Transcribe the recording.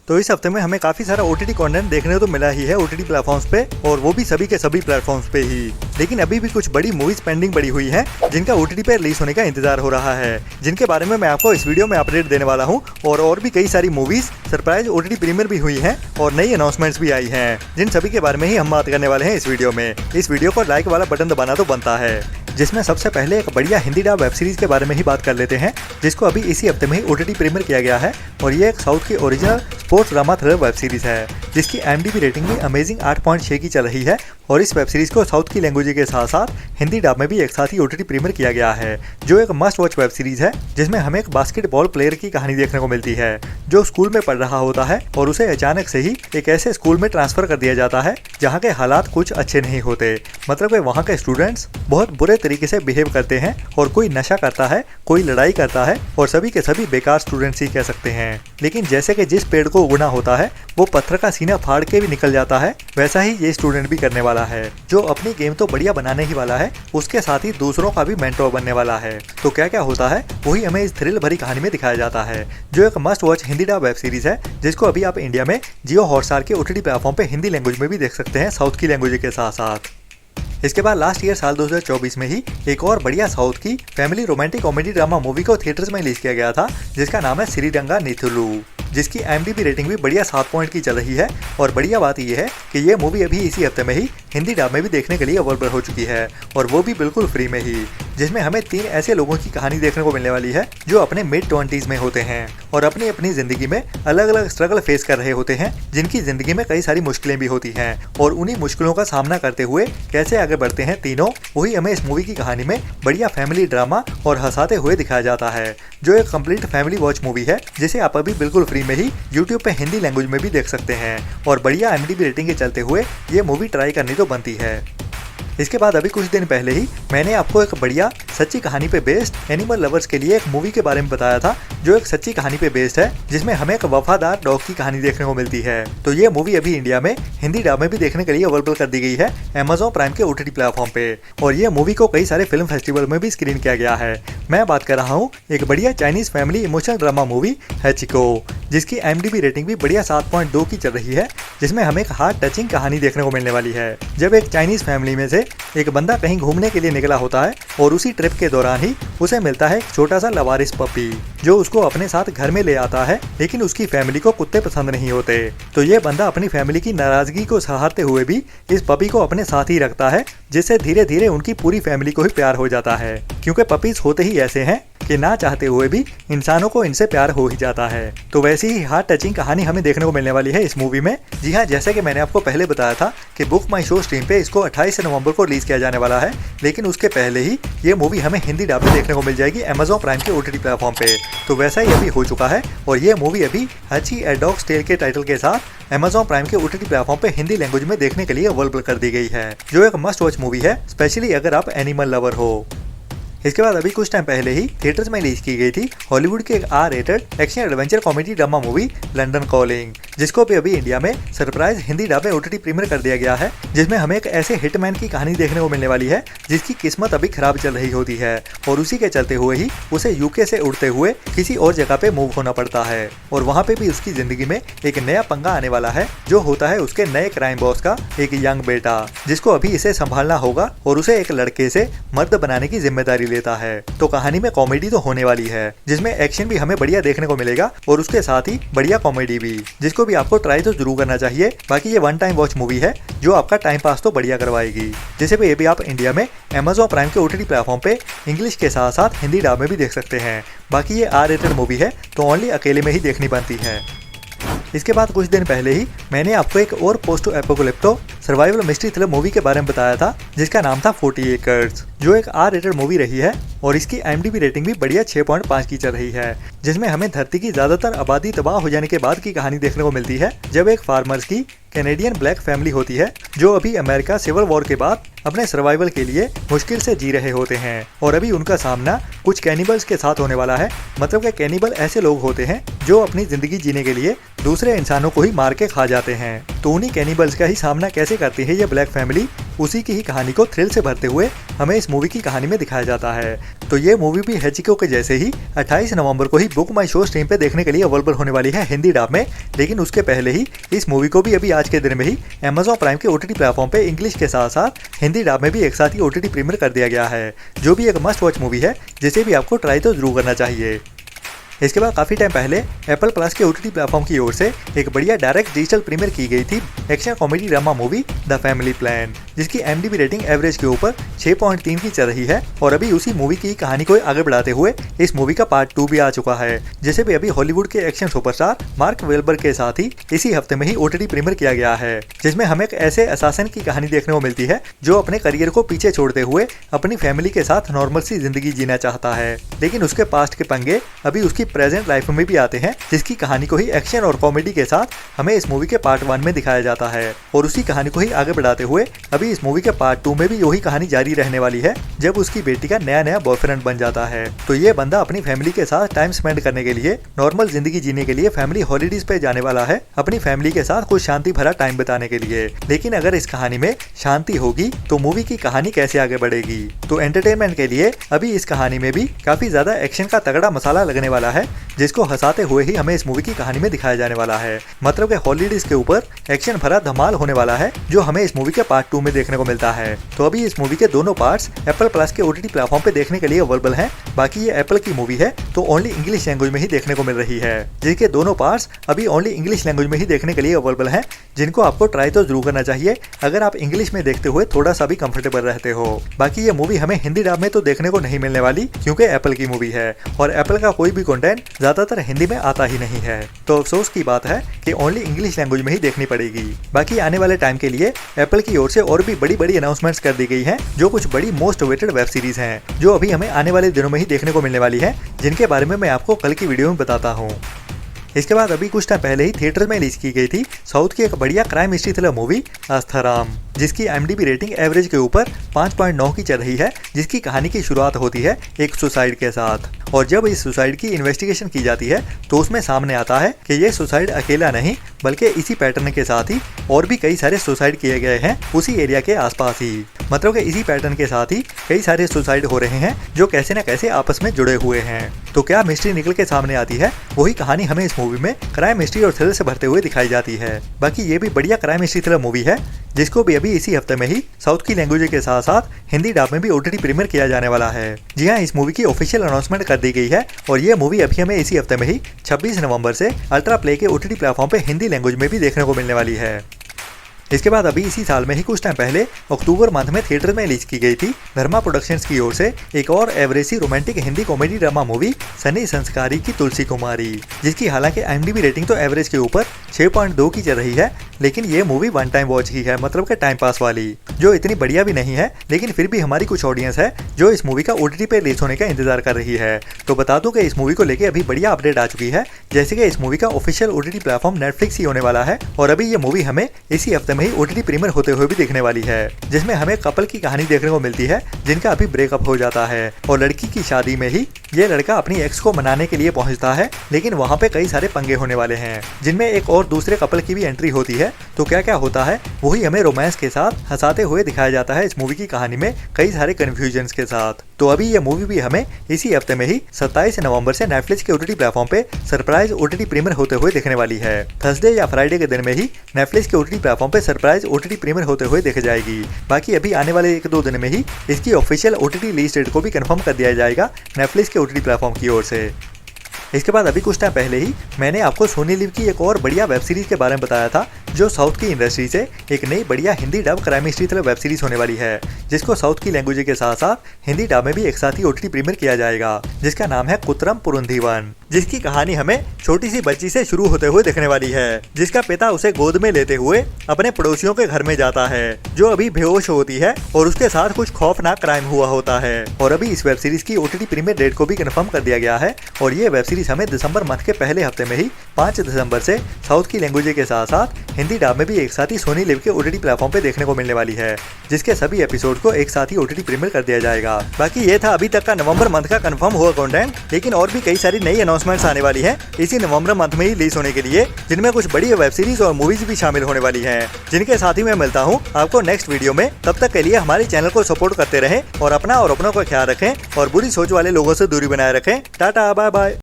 तो इस हफ्ते में हमें काफी सारा ओटीटी कंटेंट देखने को तो मिला ही है ओटीटी प्लेटफॉर्म्स पे, और वो भी सभी के सभी प्लेटफॉर्म्स पे ही। लेकिन अभी भी कुछ बड़ी मूवीज पेंडिंग पड़ी हुई हैं जिनका ओटीटी पे रिलीज होने का इंतजार हो रहा है, जिनके बारे में मैं आपको इस वीडियो में अपडेट देने वाला हूँ। और भी कई सारी मूवीज सरप्राइज ओटीटी प्रीमियर भी हुई हैं और नई अनाउंसमेंट्स भी आई हैं, जिन सभी के बारे में ही हम बात करने वाले हैं इस वीडियो में। इस वीडियो को लाइक वाला बटन दबाना तो बनता है। जिसमें सबसे पहले एक बढ़िया हिंदी डब वेब सीरीज के बारे में ही बात कर लेते हैं, जिसको अभी इसी हफ्ते में ही ओटीटी प्रीमियर किया गया है। और ये एक साउथ की original sports drama thriller web series है, जिसकी IMDb रेटिंग भी अमेजिंग 8.6 की चल रही है। और इस वेब सीरीज को साउथ की लैंग्वेज के साथ साथ हिंदी डब में भी एक साथ ही ओटीटी प्रीमियर किया गया है, जो एक मस्ट वॉच वेब सीरीज है, जिसमें हमें एक बास्केटबॉल प्लेयर की कहानी देखने को मिलती है, जो स्कूल में पढ़ रहा होता है और उसे अचानक से ही एक ऐसे स्कूल में ट्रांसफर कर दिया जाता है जहाँ के हालात कुछ अच्छे नहीं होते। मतलब कि वहाँ के स्टूडेंट्स बहुत बुरे तरीके से बिहेव करते हैं, और कोई नशा करता है, कोई लड़ाई करता है, और सभी के सभी बेकार स्टूडेंट्स ही कह सकते हैं। लेकिन जैसे कि जिस पेड़ को उगना होता है वो पत्थर का सीना फाड़ के भी निकल जाता है, वैसा ही ये स्टूडेंट भी करने वाला है, जो अपनी गेम तो बढ़िया बनाने ही वाला है, उसके साथ ही दूसरों का भी मेंटोर बनने वाला है। तो क्या क्या होता है वही हमें इस थ्रिल भरी कहानी में दिखाया जाता है, जो एक must watch Hindi dub web series है, जिसको अभी आप इंडिया में जियो हॉटस्टार के ओटीटी प्लेटफॉर्म पे हिंदी लैंग्वेज में भी देख सकते हैं, साउथ की लैंग्वेज के साथ साथ। इसके बाद लास्ट ईयर साल 2024 में ही एक और बढ़िया साउथ की family romantic comedy drama movie को थिएटर्स में रिलीज किया गया था, जिसका नाम है सिरीरंगा नीथुलू, जिसकी IMDb रेटिंग भी बढ़िया 7 पॉइंट की चल रही है। और बढ़िया बात यह है कि ये मूवी अभी इसी हफ्ते में ही हिंदी डब में भी देखने के लिए अवेलेबल हो चुकी है, और वो भी बिल्कुल फ्री में ही, जिसमें हमें 3 ऐसे लोगों की कहानी देखने को मिलने वाली है जो अपने मिड-20s में होते हैं और अपनी अपनी जिंदगी में अलग अलग स्ट्रगल फेस कर रहे होते हैं, जिनकी जिंदगी में कई सारी मुश्किलें भी होती हैं, और उन्हीं मुश्किलों का सामना करते हुए कैसे आगे बढ़ते हैं तीनों, वही हमें इस मूवी की कहानी में बढ़िया फैमिली ड्रामा और हंसाते हुए दिखाया जाता है, जो एक कंप्लीट फैमिली वॉच मूवी है, जिसे आप अभी बिल्कुल फ्री में ही यूट्यूब पे हिंदी लैंग्वेज में भी देख सकते हैं। और बढ़िया IMDb रेटिंग के चलते हुए ये मूवी ट्राई करनी तो बनती है। इसके बाद अभी कुछ दिन पहले ही मैंने आपको एक बढ़िया सच्ची कहानी पे बेस्ड एनिमल लवर्स के लिए एक मूवी के बारे में बताया था, जो एक सच्ची कहानी पे बेस्ड है, जिसमें हमें एक वफादार डॉग की कहानी देखने को मिलती है। तो ये मूवी अभी इंडिया में हिंदी डब में भी देखने के लिए अवेलेबल कर दी गई है Amazon प्राइम के OTT प्लेटफॉर्म पे, और ये मूवी को कई सारे फिल्म फेस्टिवल में भी स्क्रीन किया गया है। मैं बात कर रहा हूँ एक बढ़िया Chinese family emotional drama movie Hachiko, जिसकी IMDb रेटिंग भी बढ़िया 7.2 की चल रही है, जिसमें हमें एक हार्ट टचिंग कहानी देखने को मिलने वाली है। जब एक चाइनीज फैमिली में से एक बंदा कहीं घूमने के लिए निकला होता है, और उसी ट्रिप के दौरान ही उसे मिलता है एक छोटा सा लवारिस पपी, जो उसको अपने साथ घर में ले आता है। लेकिन उसकी फैमिली को कुत्ते पसंद नहीं होते, तो ये बंदा अपनी फैमिली की नाराजगी को सहारते हुए भी इस पपी को अपने साथ ही रखता है, जिससे धीरे धीरे उनकी पूरी फैमिली को ही प्यार हो जाता है, क्योंकि पपीज होते ही ऐसे हैं कि ना चाहते हुए भी इंसानों को इनसे प्यार हो ही जाता है। तो वैसी ही हार्ट टचिंग कहानी हमें देखने को मिलने वाली है इस मूवी में। जी हाँ, जैसे कि मैंने आपको पहले बताया था कि बुक माई शो स्ट्रीम पे इसको 28 नवंबर को रिलीज किया जाने वाला है, लेकिन उसके पहले ही ये मूवी हमें हिंदी डब में देखने को मिल जाएगी Amazon प्राइम के OTT प्लेटफॉर्म पे। तो वैसा ही अभी हो चुका है, और ये मूवी अभी हची ए डॉग्स टेल के टाइटल के साथ Amazon प्राइम के OTT प्लेटफॉर्म पे हिंदी लैंग्वेज में देखने के लिए अवेलेबल कर दी गई है, जो एक मस्ट वॉच मूवी है, स्पेशली अगर आप एनिमल लवर हो। इसके बाद अभी कुछ टाइम पहले ही थिएटर्स में रिलीज की गई थी हॉलीवुड की एक R-रेटेड action adventure comedy drama movie London Calling, जिसको भी अभी इंडिया में सरप्राइज हिंदी डब में OTT प्रीमियर कर दिया गया है, जिसमें हमें एक ऐसे हिटमैन की कहानी देखने को मिलने वाली है, जिसकी किस्मत अभी खराब चल रही होती है, और उसी के चलते हुए ही उसे UK से उड़ते हुए किसी और जगह पे मूव होना पड़ता है, और वहाँ पे भी उसकी जिंदगी में एक नया पंगा आने वाला है, जो होता है उसके नए क्राइम बॉस का एक यंग बेटा, जिसको अभी इसे संभालना होगा और उसे एक लड़के से मर्द बनाने की जिम्मेदारी लेता है। तो कहानी में कॉमेडी तो होने वाली है, जिसमें एक्शन भी हमें बढ़िया देखने को मिलेगा, और उसके साथ ही बढ़िया कॉमेडी भी, जिसको भी आपको ट्राई तो जरूर करना चाहिए। बाकी ये वन टाइम वॉच मूवी है, जो आपका टाइम पास तो बढ़िया करवाएगी। जैसे भी ये भी आप इंडिया में Amazon प्राइम के OTT प्लेटफॉर्म पे इंग्लिश के साथ साथ हिंदी डब में भी देख सकते हैं। बाकी ये R-रेटेड मूवी है, तो ओनली अकेले में ही देखनी बनती है। इसके बाद कुछ दिन पहले ही मैंने आपको एक और post apocalyptic survival mystery thriller movie के बारे में बताया था, जिसका नाम था 40 एकर्स, जो एक R-रेटेड मूवी रही है, और इसकी IMDb रेटिंग भी बढ़िया 6.5 की चल रही है, जिसमें हमें धरती की ज्यादातर आबादी तबाह हो जाने के बाद की कहानी देखने को मिलती है, जब एक फार्मर्स की कैनेडियन ब्लैक फैमिली होती है, जो अभी अमेरिका सिविल वॉर के बाद अपने सर्वाइवल के लिए मुश्किल से जी रहे होते हैं, और अभी उनका सामना कुछ कैनिबल्स के साथ होने वाला है। मतलब कि कैनिबल ऐसे लोग होते हैं जो अपनी जिंदगी जीने के लिए दूसरे इंसानों को ही मार के खा जाते हैं। तो उन्हीं कैनिबल्स का ही सामना कैसे करती है ये ब्लैक फैमिली, उसी की ही कहानी को थ्रिल से भरते हुए हमें इस मूवी की कहानी में दिखाया जाता है। तो ये मूवी भी हेचिको के जैसे ही 28 नवंबर को ही बुक माई शो स्ट्रीम पे देखने के लिए अवेलेबल होने वाली है हिंदी डब में। लेकिन उसके पहले ही इस मूवी को भी अभी आज के दिन में ही Amazon प्राइम के OTT प्लेटफॉर्म पे इंग्लिश के साथ साथ हिंदी डब में भी एक साथ ही OTT प्रीमियर कर दिया गया है, जो भी एक मस्ट वॉच मूवी है जिसे भी आपको ट्राई तो जरूर करना चाहिए। इसके बाद काफ़ी टाइम पहले एप्पल प्लस के OTT प्लेटफॉर्म की ओर से एक बढ़िया डायरेक्ट डिजिटल प्रीमियर की गई थी action comedy drama movie the family plan, जिसकी IMDb रेटिंग एवरेज के ऊपर 6.3 की चल रही है। और अभी उसी मूवी की कहानी को आगे बढ़ाते हुए इस मूवी का पार्ट 2 भी आ चुका है, जिसे भी अभी हॉलीवुड के एक्शन सुपरस्टार मार्क वेलबर के साथ ही इसी हफ्ते में ही OTT प्रीमियर किया गया है, जिसमें हमें एक ऐसे असासन की कहानी देखने को मिलती है जो अपने करियर को पीछे छोड़ते हुए अपनी फैमिली के साथ नॉर्मल सी जिंदगी जीना चाहता है। लेकिन उसके पास्ट के पंगे अभी उसकी प्रेजेंट लाइफ में भी आते हैं, जिसकी कहानी को ही एक्शन और कॉमेडी के साथ हमें इस मूवी के पार्ट 1 में दिखाया जाता है। और उसी कहानी को ही आगे बढ़ाते हुए अभी इस मूवी के पार्ट 2 में भी वही कहानी जारी रहने वाली है, जब उसकी बेटी का नया बॉयफ्रेंड बन जाता है। तो ये बंदा अपनी फैमिली के साथ टाइम स्पेंड करने के लिए, नॉर्मल जिंदगी जीने के लिए फैमिली हॉलीडेज पे जाने वाला है, अपनी फैमिली के साथ कुछ शांति भरा टाइम बिताने के लिए। लेकिन अगर इस कहानी में शांति होगी तो मूवी की कहानी कैसे आगे बढ़ेगी। तो एंटरटेनमेंट के लिए अभी इस कहानी में भी काफी ज्यादा एक्शन का तगड़ा मसाला लगने वाला है, जिसको हंसाते हुए ही हमें इस मूवी की कहानी में दिखाया जाने वाला है। मतलब कि हॉलीडेज के ऊपर एक्शन भरा धमाल होने वाला है, जो हमें इस मूवी के पार्ट 2 में देखने को मिलता है। तो अभी इस मूवी के दोनों पार्ट्स एप्पल प्लस के OTT प्लेटफॉर्म पे देखने के लिए अवेलेबल हैं। बाकी ये एप्पल की मूवी है तो ओनली इंग्लिश लैंग्वेज में ही देखने को मिल रही है, जिसके दोनों पार्ट्स अभी ओनली इंग्लिश लैंग्वेज में ही देखने के लिए अवेलेबल हैं, जिनको आपको ट्राई तो जरूर करना चाहिए अगर आप इंग्लिश में देखते हुए थोड़ा सा भी कंफर्टेबल रहते हो। बाकी ये मूवी हमें हिंदी डब में तो देखने को नहीं मिलने वाली, क्योंकि एप्पल की मूवी है और एप्पल का कोई भी कंटेंट ज्यादातर हिंदी में आता ही नहीं है। तो अफसोस की बात है कि ओनली इंग्लिश लैंग्वेज में ही देखनी पड़ेगी। बाकी आने वाले टाइम के लिए एप्पल की ओर से और भी बड़ी अनाउंसमेंट्स कर दी गई हैं, जो कुछ बड़ी मोस्ट अवेटेड वेब सीरीज हैं, जो अभी हमें आने वाले दिनों में ही देखने को मिलने वाली है, जिनके बारे में मैं आपको कल की वीडियो में बताता हूँ। इसके बाद अभी कुछ टाइम पहले ही थिएटर में रिलीज की गई थी साउथ की एक बढ़िया क्राइम मिस्ट्री थ्रिलर मूवी आस्थाराम, जिसकी IMDb रेटिंग एवरेज के ऊपर 5.9 की चल रही है, जिसकी कहानी की शुरुआत होती है एक सुसाइड के साथ। और जब इस सुसाइड की इन्वेस्टिगेशन की जाती है तो उसमें सामने आता है कि ये सुसाइड अकेला नहीं, बल्कि इसी पैटर्न के साथ ही और भी कई सारे सुसाइड किए गए हैं उसी एरिया के आसपास ही। मतलब कि इसी पैटर्न के साथ ही कई सारे सुसाइड हो रहे हैं, जो कैसे न कैसे आपस में जुड़े हुए हैं। तो क्या मिस्ट्री निकल के सामने आती है, वही कहानी हमें इस मूवी में क्राइम मिस्ट्री और थ्रिलर से भरते हुए दिखाई जाती है। बाकी ये भी बढ़िया क्राइम मिस्ट्री थ्रिलर मूवी है, जिसको भी अभी इसी हफ्ते में ही साउथ की लैंग्वेज के साथ साथ हिंदी डब में भी OTT प्रीमियर किया जाने वाला है। जी हाँ, इस मूवी की ऑफिशियल अनाउंसमेंट कर दी गई है और ये मूवी अभी हमें इसी हफ्ते में ही 26 नवंबर से अल्ट्रा प्ले के OTT प्लेटफॉर्म पे हिंदी लैंग्वेज में भी देखने को मिलने वाली है। इसके बाद अभी इसी साल में ही कुछ टाइम पहले अक्टूबर मंथ में थिएटर में रिलीज की गई थी धर्मा प्रोडक्शंस की ओर से एक और एवरेज सी romantic Hindi comedy drama movie Sunny Sanskari की तुलसी कुमारी, जिसकी हालांकि IMDb रेटिंग तो एवरेज के ऊपर 6.2 की चल रही है, लेकिन ये मूवी वन टाइम वॉच ही है, मतलब कि टाइम पास वाली, जो इतनी बढ़िया भी नहीं है। लेकिन फिर भी हमारी कुछ ऑडियंस है जो इस मूवी का OTT पे रिलीज होने का इंतजार कर रही है। तो बता दूं कि इस मूवी को लेके अभी बढ़िया अपडेट आ चुकी है, जैसे कि इस मूवी का ऑफिशियल OTT प्लेटफॉर्म नेटफ्लिक्स ही होने वाला है और अभी ये मूवी हमें इसी हफ्ते में ही OTT प्रीमियर होते हुए भी देखने वाली है, जिसमें हमें कपल की कहानी देखने को मिलती है जिनका अभी ब्रेकअप हो जाता है और लड़की की शादी में ही ये लड़का अपनी एक्स को मनाने के लिए पहुंचता है। लेकिन वहां पे कई सारे पंगे होने वाले हैं, जिनमें एक और दूसरे कपल की भी एंट्री होती है। तो क्या क्या होता है वही हमें रोमांस के साथ हंसाते हुए दिखाया जाता है इस मूवी की कहानी में, कई सारे कंफ्यूजन्स के साथ। तो अभी ये मूवी भी हमें इसी हफ्ते में ही 27 नवंबर से नेटफ्लिक्स के OTT प्लेटफॉर्म पे सरप्राइज OTT प्रीमियर होते हुए देखने वाली है। थर्सडे या फ्राइडे के दिन में ही नेटफ्लिक्स के OTT प्लेटफॉर्म पे सरप्राइज OTT प्रीमियर होते हुए देखी जाएगी। बाकी अभी आने वाले 1-2 दिन में ही इसकी ऑफिशियल OTT रिलीज डेट को भी कंफर्म कर दिया जाएगा नेटफ्लिक्स के OTT प्लेटफॉर्म की ओर से। इसके बाद अभी कुछ टाइम पहले ही मैंने आपको सोनी लिव की एक और बढ़िया वेब सीरीज के बारे में बताया था, जो साउथ की इंडस्ट्री से एक नई बढ़िया Hindi dub crime mystery thriller web series होने वाली है, जिसको साउथ की लैंग्वेज के साथ साथ हिंदी डब में भी एक साथ ही OTT प्रीमियर किया जाएगा, जिसका नाम है कुत्रम पुरुंधीवन, जिसकी कहानी हमें छोटी सी बच्ची से शुरू होते हुए दिखने वाली है, जिसका पिता उसे गोद में लेते हुए अपने पड़ोसियों के घर में जाता है, जो अभी बेहोश होती है और उसके साथ कुछ खौफनाक क्राइम हुआ होता है। और अभी इस वेब सीरीज की OTT प्रीमियर डेट को भी कंफर्म कर दिया गया है और ये वेब सीरीज हमें दिसंबर मंथ के पहले हफ्ते में ही 5 दिसंबर से साउथ की लैंग्वेज के साथ साथ हिंदी डब में भी एक साथ ही सोनी लिव के OTT प्लेटफॉर्म पे देखने को मिलने वाली है, जिसके सभी एपिसोड को एक साथ ही OTT प्रीमियर कर दिया जाएगा। बाकी ये था अभी तक का नवंबर मंथ का कंफर्म हुआ कंटेंट, लेकिन और भी कई सारी नई अनाउंसमेंट अनाउंसमेंट्स आने वाली है इसी नवंबर मंथ में ही रिलीज होने के लिए, जिनमें कुछ बड़ी वेब सीरीज और मूवीज भी शामिल होने वाली है, जिनके साथ ही मैं मिलता हूँ आपको नेक्स्ट वीडियो में। तब तक के लिए हमारे चैनल को सपोर्ट करते रहें और अपना और अपनों का ख्याल रखें और बुरी सोच वाले लोगों से दूरी बनाए रखें। Tata, bye bye.